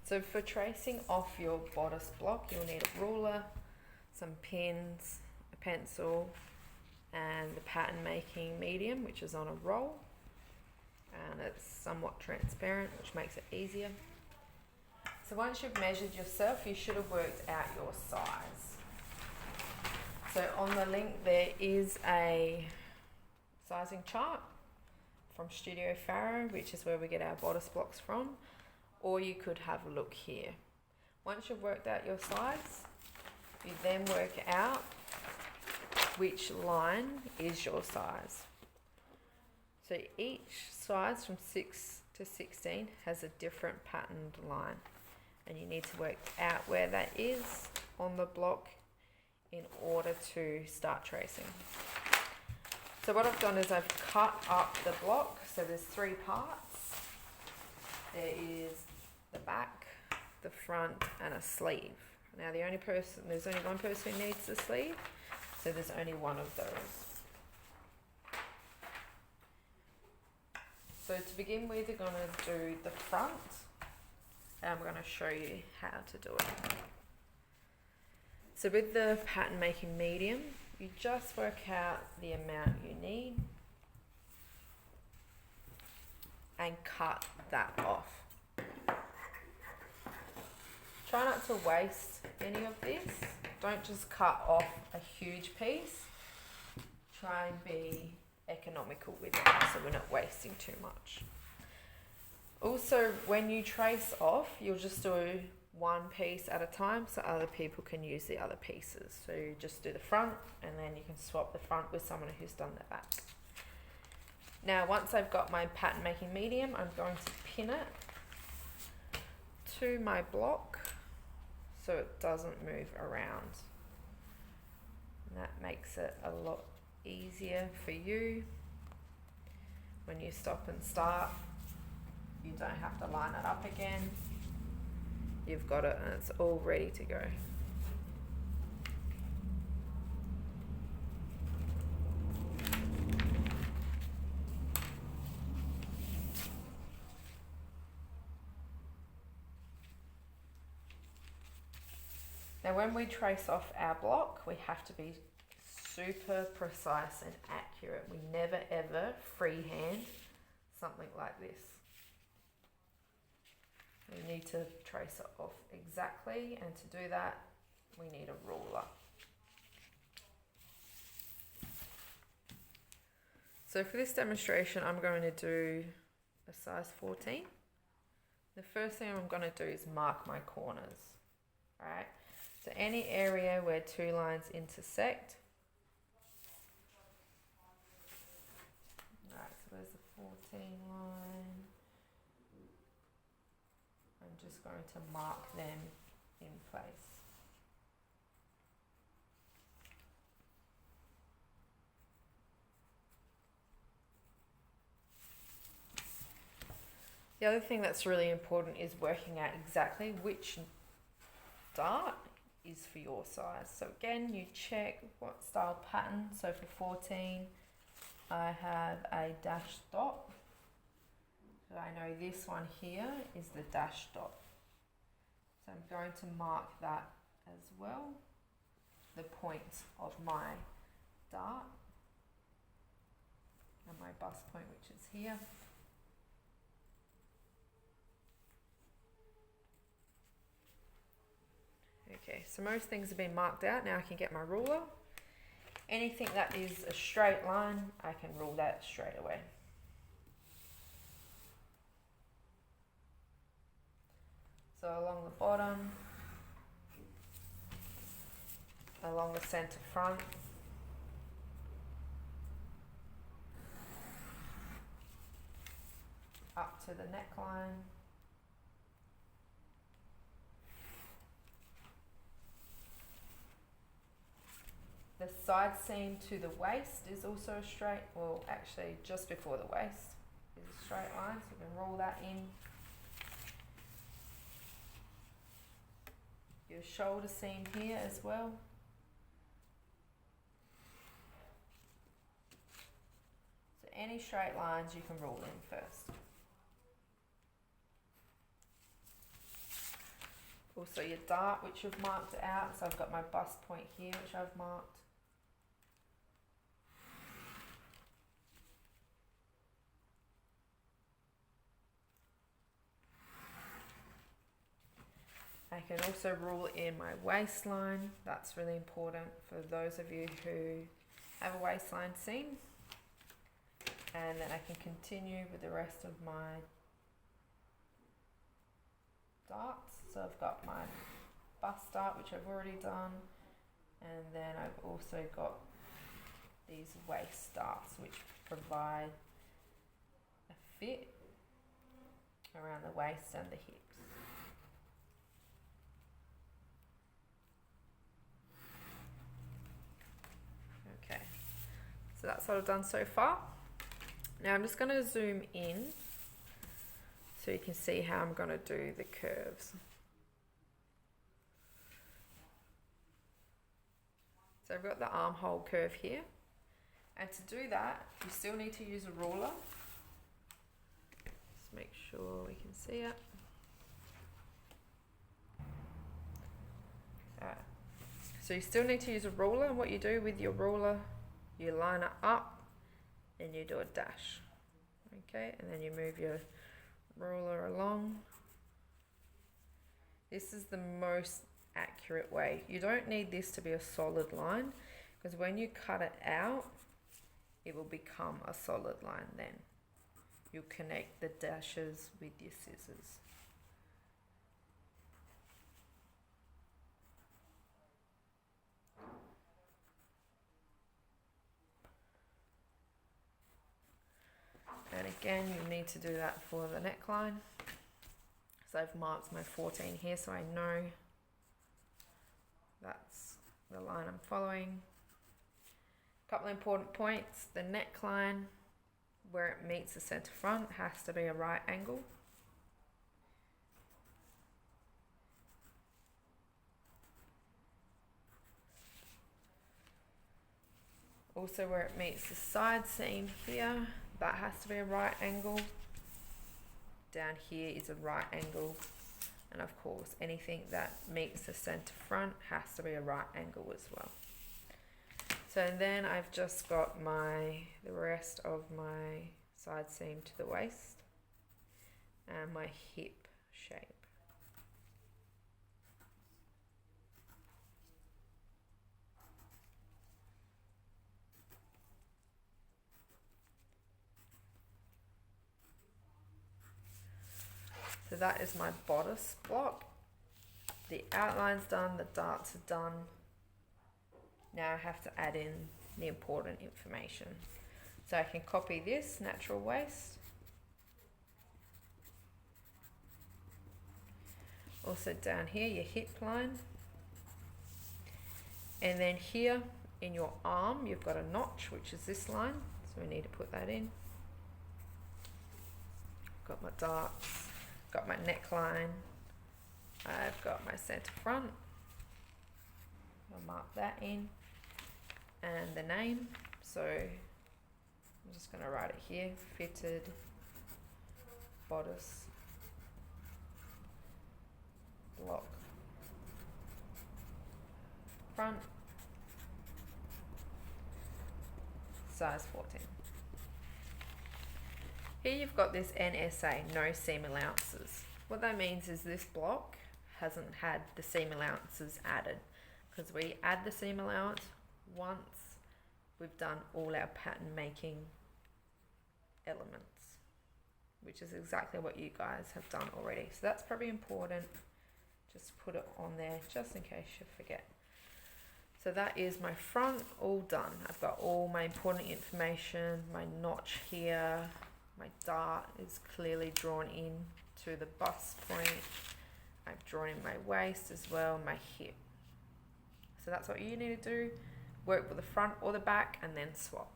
So for tracing off your bodice block, you'll need a ruler, some pins, a pencil, and the pattern making medium, which is on a roll, and it's somewhat transparent, which makes it easier. So once you've measured yourself, you should have worked out your size. So on the link there is a sizing chart from Studio Faro, which is where we get our bodice blocks from, or you could have a look here. Once you've worked out your size, you then work out which line is your size. So each size from 6 to 16 has a different patterned line, and you need to work out where that is on the block in order to start tracing. So what I've done is I've cut up the block, so there's 3 parts. There is the back, the front, and a sleeve. Now there's only one person who needs the sleeve, so there's only one of those. So to begin with, you're going to do the front, and I'm going to show you how to do it. So with the pattern making medium, you just work out the amount you need and cut that off. Try not to waste any of this. Don't just cut off a huge piece. Try and be economical with it so we're not wasting too much. Also, when you trace off, you'll just do one piece at a time so other people can use the other pieces. So you just do the front, and then you can swap the front with someone who's done the back. Now once I've got my pattern making medium, I'm going to pin it to my block so it doesn't move around. And that makes it a lot easier for you. When you stop and start, you don't have to line it up again. You've got it and it's all ready to go. Now when we trace off our block, we have to be super precise and accurate. We never ever freehand something like this. We need to trace it off exactly, and to do that we need a ruler. So for this demonstration I'm going to do a size 14. The first thing I'm going to do is mark my corners. Alright, so any area where 2 lines intersect. Alright, so there's the 14 line. I'm just going to mark them in place. The other thing that's really important is working out exactly which dart is for your size. So again, you check what style pattern. So for 14, I have a dash dot. So I know this one here is the dash dot. So I'm going to mark that as well, the point of my dart and my bust point, which is here. Okay, so most things have been marked out. Now I can get my ruler. Anything that is a straight line, I can rule that straight away. So along the bottom, along the center front, up to the neckline, the side seam to the waist is also a straight, well actually just before the waist is a straight line, so you can roll that in. Your shoulder seam here as well. So any straight lines you can roll in first. Also your dart, which you've marked out. So I've got my bust point here, which I've marked. I can also rule in my waistline. That's really important for those of you who have a waistline seam. And then I can continue with the rest of my darts. So I've got my bust dart, which I've already done. And then I've also got these waist darts, which provide a fit around the waist and the hips. Okay, so that's what I've done so far. Now I'm just going to zoom in so you can see how I'm going to do the curves. So I've got the armhole curve here, and to do that you still need to use a ruler. Just make sure we can see it. Alright. So you still need to use a ruler, and what you do with your ruler, you line it up and you do a dash. Okay, and then you move your ruler along. This is the most accurate way. You don't need this to be a solid line, because when you cut it out, it will become a solid line then. You'll connect the dashes with your scissors. And again, you need to do that for the neckline. So I've marked my 14 here so I know that's the line I'm following. A couple of important points. The neckline, where it meets the center front, has to be a right angle. Also where it meets the side seam here, that has to be a right angle. Down here is a right angle. And of course, anything that meets the center front has to be a right angle as well. So then I've just got the rest of my side seam to the waist and my hip shape. So that is my bodice block. The outline's done, the darts are done. Now I have to add in the important information. So I can copy this natural waist. Also down here, your hip line. And then here in your arm, you've got a notch, which is this line. So we need to put that in. Got my darts. Got my neckline, I've got my center front, I'll mark that in, and the name, so I'm just going to write it here, fitted bodice block front, size 14. Here you've got this NSA, no seam allowances. What that means is this block hasn't had the seam allowances added, because we add the seam allowance once we've done all our pattern making elements, which is exactly what you guys have done already. So that's probably important. Just put it on there just in case you forget. So that is my front all done. I've got all my important information, my notch here. My dart is clearly drawn in to the bust point. I've drawn in my waist as well, my hip. So that's what you need to do. Work with the front or the back and then swap.